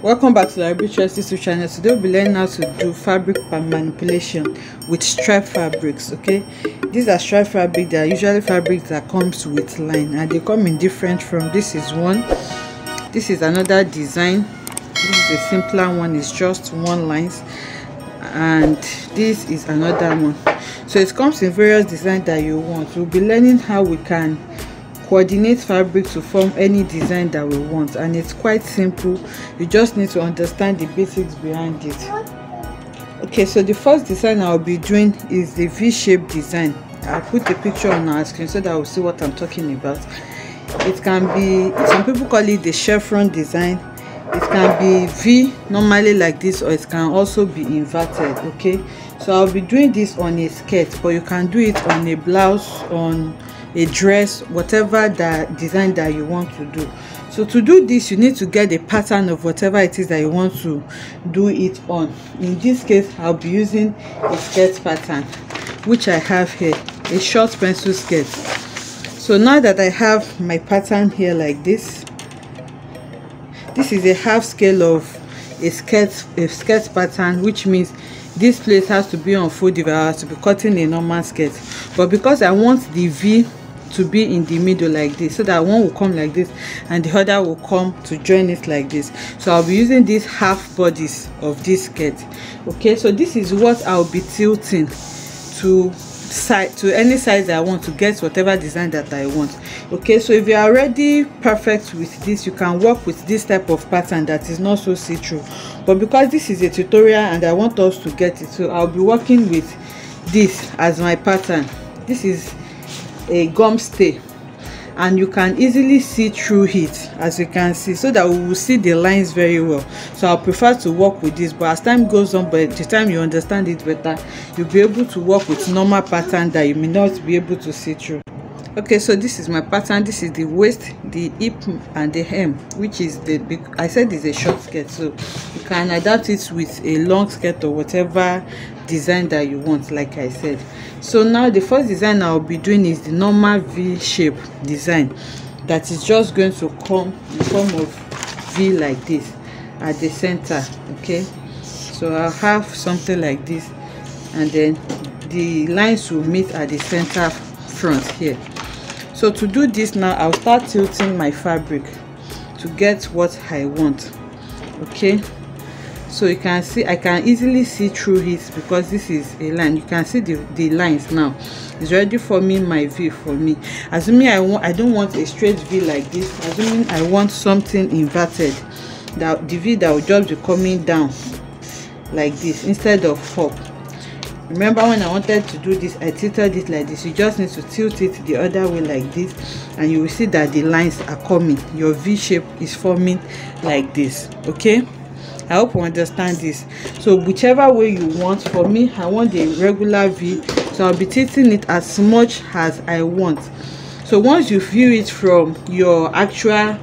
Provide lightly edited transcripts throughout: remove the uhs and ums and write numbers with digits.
Welcome back to the Arbitrary YouTube channel. Today we'll be learning how to do fabric manipulation with striped fabrics. Okay, these are striped fabric. They are usually fabrics that comes with line, and they come in different from. This is one, this is another design. This is a simpler one, it's just one lines, and this is another one. So it comes in various designs that you want. We'll be learning how we can coordinate fabric to form any design that we want, and it's quite simple. You just need to understand the basics behind it. Okay, so the first design I'll be doing is the V-shape design. I'll put the picture on our screen so that we'll see what I'm talking about. It can be, some people call it the chevron design. It can be V normally like this, or it can also be inverted. Okay, so I'll be doing this on a skirt, but you can do it on a blouse, on a dress, whatever the design that you want to do. So to do this, you need to get a pattern of whatever it is that you want to do it on. In this case, I'll be using a skirt pattern, which I have here, a short pencil skirt. So now that I have my pattern here like this, this is a half scale of a skirt pattern, which means this place has to be on fold if I have to be cutting a normal skirt. But because I want the V to be in the middle like this, so that one will come like this and the other will come to join it like this, so I'll be using these half bodies of this skirt. Okay, so this is what I'll be tilting to any size I want to get whatever design that I want. Okay, so if you are already perfect with this, you can work with this type of pattern that is not so see-through. But because this is a tutorial and I want us to get it, so I'll be working with this as my pattern. This is a gum stay, and you can easily see through it, as you can see, so that we will see the lines very well. So I'll prefer to work with this, but as time goes on, by the time you understand it better, you'll be able to work with normal pattern that you may not be able to see through. Okay, so this is my pattern. This is the waist, the hip, and the hem, which is the big, I said is a short skirt, so you can adapt it with a long skirt or whatever design that you want, like I said. So now the first design I'll be doing is the normal V-shape design, that is just going to come in form of V like this at the center. Okay, so I'll have something like this, and then the lines will meet at the center front here. So to do this now, I'll start tilting my fabric to get what I want. Okay, so you can see I can easily see through it because this is a line. You can see the lines now. It's already forming my V for me. Assuming I don't want a straight V like this, assuming I want something inverted, that the V that will just be coming down like this instead of up. Remember when I wanted to do this, I tilted it like this. You just need to tilt it the other way like this, and you will see that the lines are coming. Your V shape is forming like this. Okay, I hope you understand this. So whichever way you want, for me I want the regular V, so I'll be tilting it as much as I want. So once you view it from your actual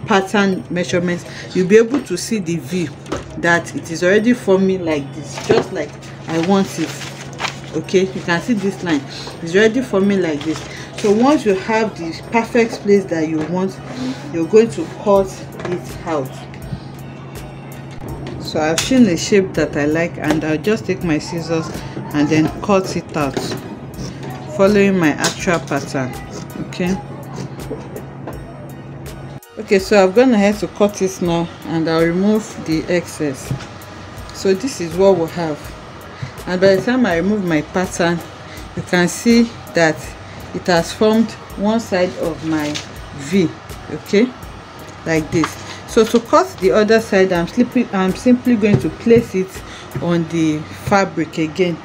pattern measurements, you'll be able to see the V, that it is already forming like this, just like I want it. Okay, you can see this line is already forming like this. So once you have the perfect place that you want, you're going to cut it out. So I've seen a shape that I like, and I'll just take my scissors and then cut it out following my actual pattern. Okay, so I've gone ahead to cut this now, and I'll remove the excess. So this is what we have, and by the time I remove my pattern, you can see that it has formed one side of my V. Okay, like this. So to cut the other side, I'm simply going to place it on the fabric again.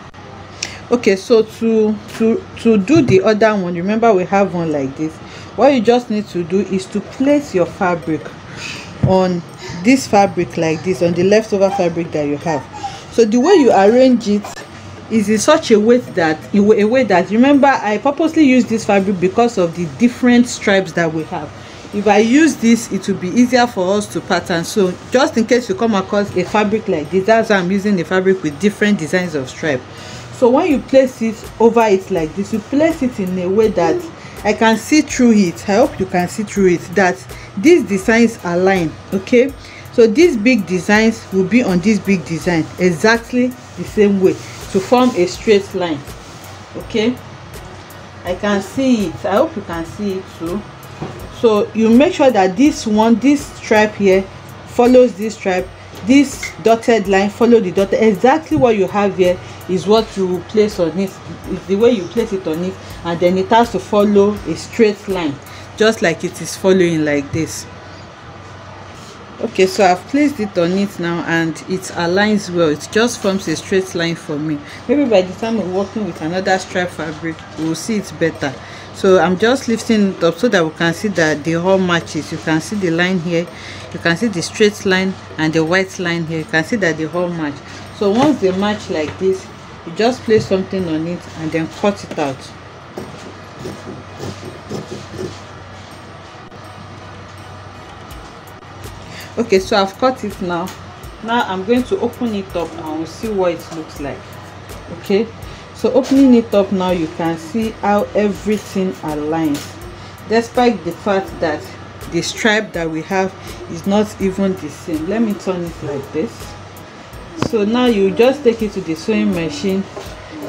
Okay, so to do the other one, remember we have one like this. What you just need to do is to place your fabric on this fabric like this, on the leftover fabric that you have. So the way you arrange it is in such a way that remember, I purposely use this fabric because of the different stripes that we have. If I use this, it will be easier for us to pattern. So just in case you come across a fabric like this, that's why I'm using the fabric with different designs of stripe. So when you place it over it like this, you place it in a way that I can see through it. I hope you can see through it that these designs align. Okay, so these big designs will be on this big design exactly the same way to form a straight line. Okay, I can see it. I hope you can see it too. So you make sure that this stripe here follows this stripe, this dotted line follow the dotted. Exactly what you have here is what you will place on it. It's the way you place it on it, and then it has to follow a straight line just like it is following like this. Okay, so I've placed it on it now and it aligns well. It just forms a straight line for me. Maybe by the time we're working with another stripe fabric, we'll see it better. So I'm just lifting it up so that we can see that the whole matches. You can see the line here, you can see the straight line and the white line here. You can see that the whole match. So once they match like this, you just place something on it and then cut it out. Okay, so I've cut it now. Now I'm going to open it up and we'll see what it looks like. Okay, so opening it up now, you can see how everything aligns, despite the fact that the stripe that we have is not even the same. Let me turn it like this. So now you just take it to the sewing machine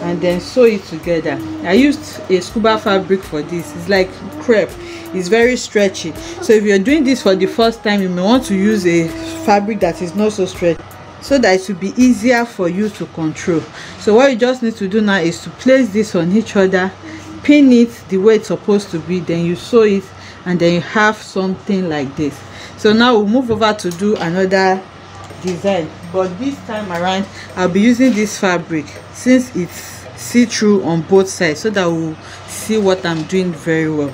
and then sew it together. I used a scuba fabric for this. It's like crepe. It's very stretchy. So if you're doing this for the first time, you may want to use a fabric that is not so stretchy, so that it will be easier for you to control. So what you just need to do now is to place this on each other, pin it the way it's supposed to be, then you sew it, and then you have something like this. So now we'll move over to do another design, but this time around I'll be using this fabric since it's see-through on both sides, so that we'll see what I'm doing very well.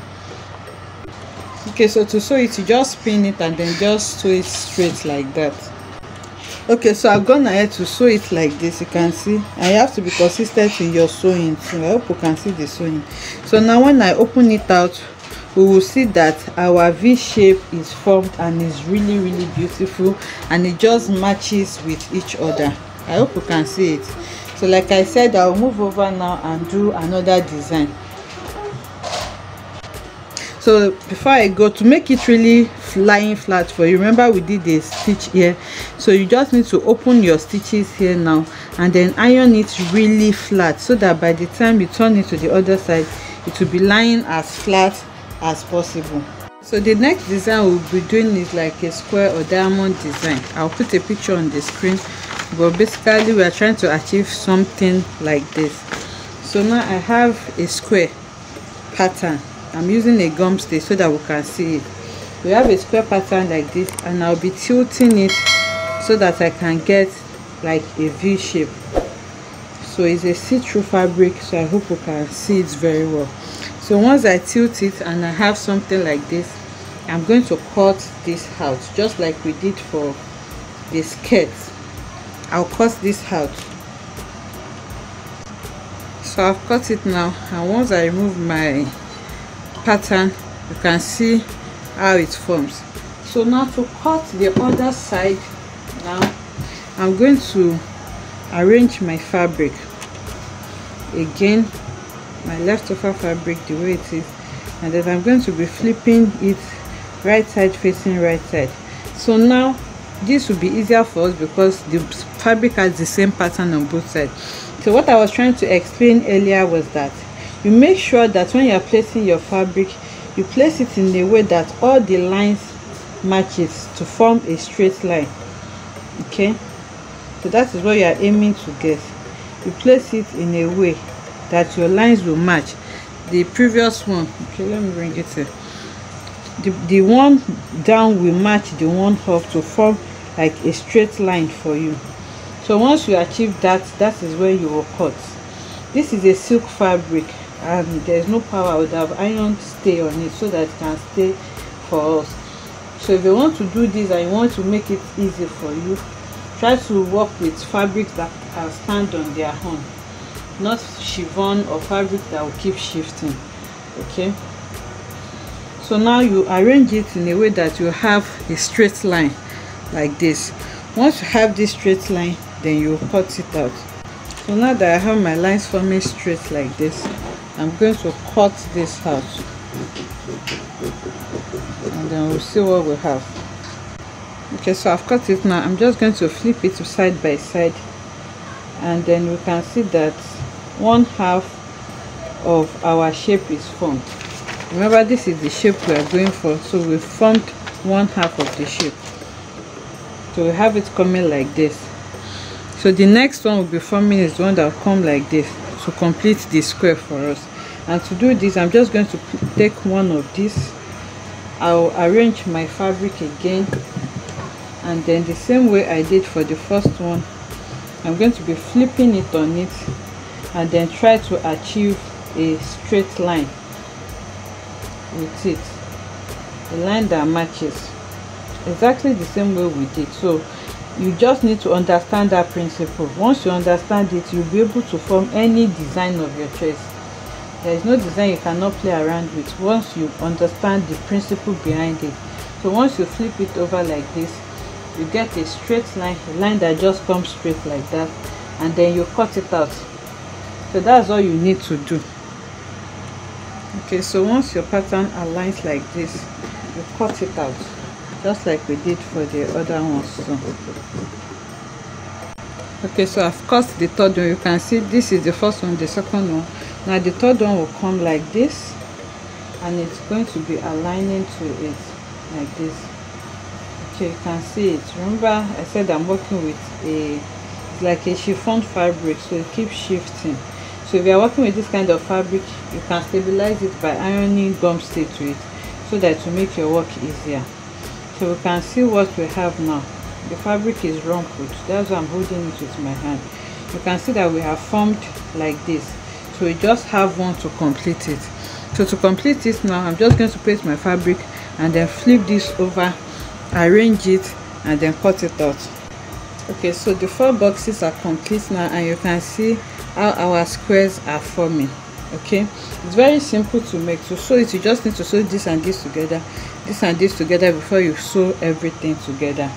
Okay, so to sew it, you just pin it and then just sew it straight like that. Okay, so I've gone ahead to sew it like this. You can see, and you have to be consistent in your sewing. So I hope you can see the sewing. So now when I open it out, we will see that our V shape is formed and is really beautiful, and it just matches with each other. I hope you can see it. So like I said, I'll move over now and do another design. So before I go, to make it really lying flat for you, remember we did a stitch here, so you just need to open your stitches here now and then iron it really flat, so that by the time you turn it to the other side, it will be lying as flat as possible. So the next design we'll be doing is like a square or diamond design. I'll put a picture on the screen, but basically we are trying to achieve something like this. So now I have a square pattern. I'm using a gum stitch so that we can see it. We have a square pattern like this, and I'll be tilting it so that I can get like a V shape. So it's a see-through fabric, so I hope you can see it very well. So once I tilt it and I have something like this, I'm going to cut this out just like we did for the skirt. I'll cut this out. So I've cut it now, and once I remove my pattern, you can see how it forms. So now to cut the other side, now I'm going to arrange my fabric again, my leftover fabric the way it is, and then I'm going to be flipping it right side facing right side. So now this will be easier for us because the fabric has the same pattern on both sides. So what I was trying to explain earlier was that you make sure that when you are placing your fabric, you place it in a way that all the lines matches to form a straight line. Okay, so that is what you are aiming to get. You place it in a way that your lines will match the previous one. Okay, let me bring it here. The one down will match the one up to form like a straight line for you. So once you achieve that, that is where you will cut. This is a silk fabric, and there's no power. I would have iron stay on it so that it can stay for us. So if you want to do this and you want to make it easy for you, try to work with fabrics that can stand on their own, not chiffon or fabric that will keep shifting. Okay, so now you arrange it in a way that you have a straight line like this. Once you have this straight line, then you cut it out. So now that I have my lines forming straight like this, I'm going to cut this out. and then we'll see what we have. Okay, so I've cut it now. I'm just going to flip it side by side, and then we can see that 1/2 of our shape is formed. Remember, this is the shape we are going for, so we formed 1/2 of the shape. So we have it coming like this. So the next one we'll be forming is the one that will come like this to complete the square for us. And to do this, I'm just going to take one of these. I'll arrange my fabric again, and then the same way I did for the first one, I'm going to be flipping it on it and then try to achieve a straight line with it, a line that matches exactly the same way we did. So you just need to understand that principle. Once you understand it, you'll be able to form any design of your choice. There is no design you cannot play around with once you understand the principle behind it. So once you flip it over like this, you get a straight line, a line that just comes straight like that, and then you cut it out. So that's all you need to do. Okay, so once your pattern aligns like this, you cut it out, just like we did for the other ones. So okay, so I've cut the third one. You can see this is the first one, the second one. Now the third one will come like this, and it's going to be aligning to it like this. Okay, you can see it. Remember I said I'm working with it's like a chiffon fabric, so it keeps shifting. So if you are working with this kind of fabric, you can stabilize it by ironing gum stay to it, so that to make your work easier. So we can see what we have now. The fabric is rumpled, that's why I'm holding it with my hand. You can see that we have formed like this, so we just have one to complete it. So to complete it now, I'm just going to place my fabric and then flip this over, arrange it, and then cut it out. Okay, so the 4 boxes are complete now, and you can see how our squares are forming. Okay, it's very simple to make. To sew it, you just need to sew this and this together, this and this together, before you sew everything together.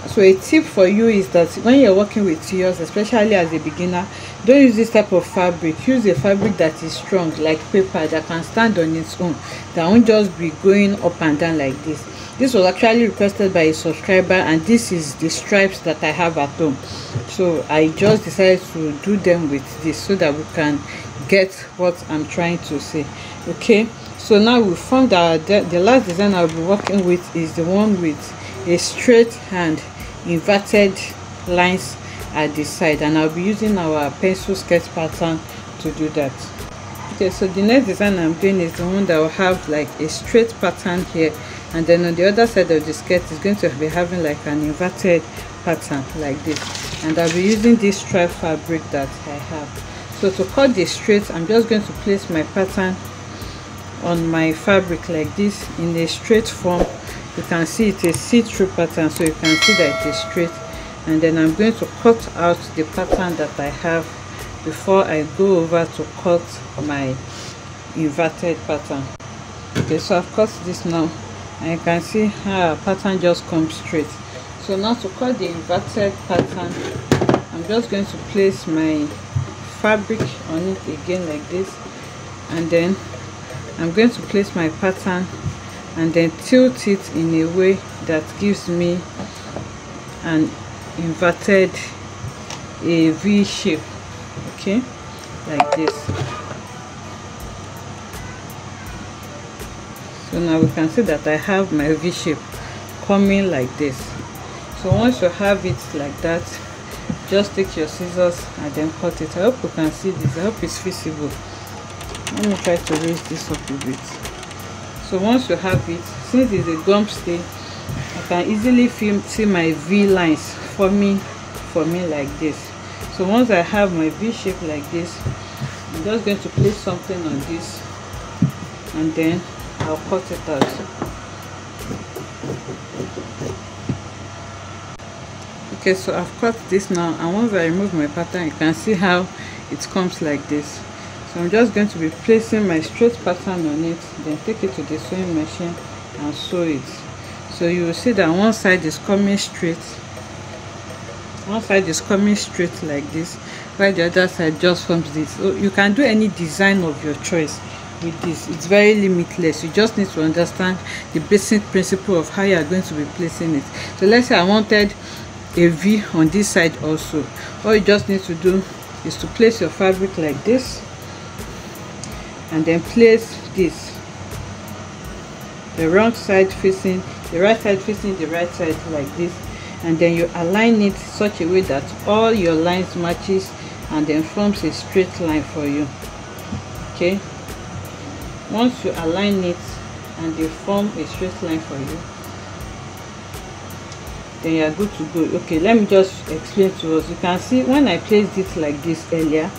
So a tip for you is that when you're working with yours, especially as a beginner, don't use this type of fabric. Use a fabric that is strong, like paper, that can stand on its own, that won't just be going up and down like this. This was actually requested by a subscriber, and this is the stripes that I have at home. So I just decided to do them with this, so that we can get what I'm trying to say. Okay, so now we found that the last design I'll be working with is the one with a straight and inverted lines at the side, and I'll be using our pencil sketch pattern to do that. Okay, so the next design I'm doing is the one that will have like a straight pattern here, and then on the other side of the skirt is going to be having like an inverted pattern like this, and I'll be using this stripe fabric that I have. So to cut the straight, I'm just going to place my pattern on my fabric like this in a straight form. You can see it's a see-through pattern, so you can see that it is straight, and then I'm going to cut out the pattern that I have before I go over to cut my inverted pattern. Okay, so I've cut this now, and you can see how our pattern just comes straight. So now to cut the inverted pattern, I'm just going to place my fabric on it again like this, and then I'm going to place my pattern and then tilt it in a way that gives me an inverted V shape. Okay, like this. So now we can see that I have my V shape coming like this. So once you have it like that, just take your scissors and then cut it. I hope you can see this. I hope it's visible. Let me try to raise this up a bit. So once you have it, since it's a gum stay, I can easily see my V lines forming for me like this. So once I have my V shape like this, I'm just going to place something on this, and then I'll cut it out. Okay, so I've cut this now, and once I remove my pattern, you can see how it comes like this. So I'm just going to be placing my straight pattern on it, then take it to the sewing machine and sew it. So you will see that one side is coming straight, one side is coming straight like this, while the other side just forms this. So you can do any design of your choice with this. It's very limitless. You just need to understand the basic principle of how you are going to be placing it. So let's say I wanted a V on this side also. All you just need to do is to place your fabric like this, and then place this, the wrong side facing the right side, facing the right side like this, and then you align it such a way that all your lines matches and then forms a straight line for you. Okay, once you align it and they form a straight line for you, then you are good to go. Okay, let me just explain to us. You can see when I placed it like this earlier,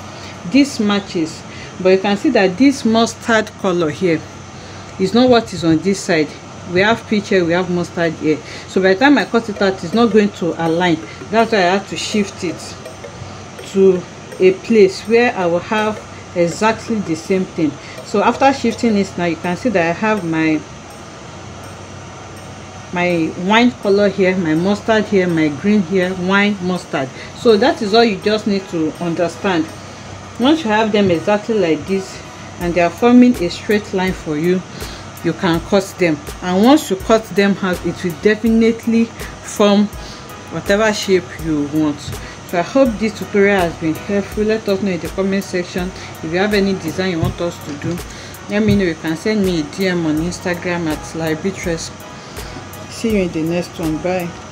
this matches, but you can see that this mustard color here is not what is on this side. We have peach here, we have mustard here, so by the time I cut it out, it's not going to align. That's why I have to shift it to a place where I will have exactly the same thing. So after shifting it, now you can see that I have my wine color here, my mustard here, my green here, wine, mustard. So that is all you just need to understand. Once you have them exactly like this and they are forming a straight line for you, you can cut them. And once you cut them out, it will definitely form whatever shape you want. So I hope this tutorial has been helpful. Let us know in the comment section if you have any design you want us to do. Let me know. You can send me a DM on Instagram at @libetress. See you in the next one. Bye.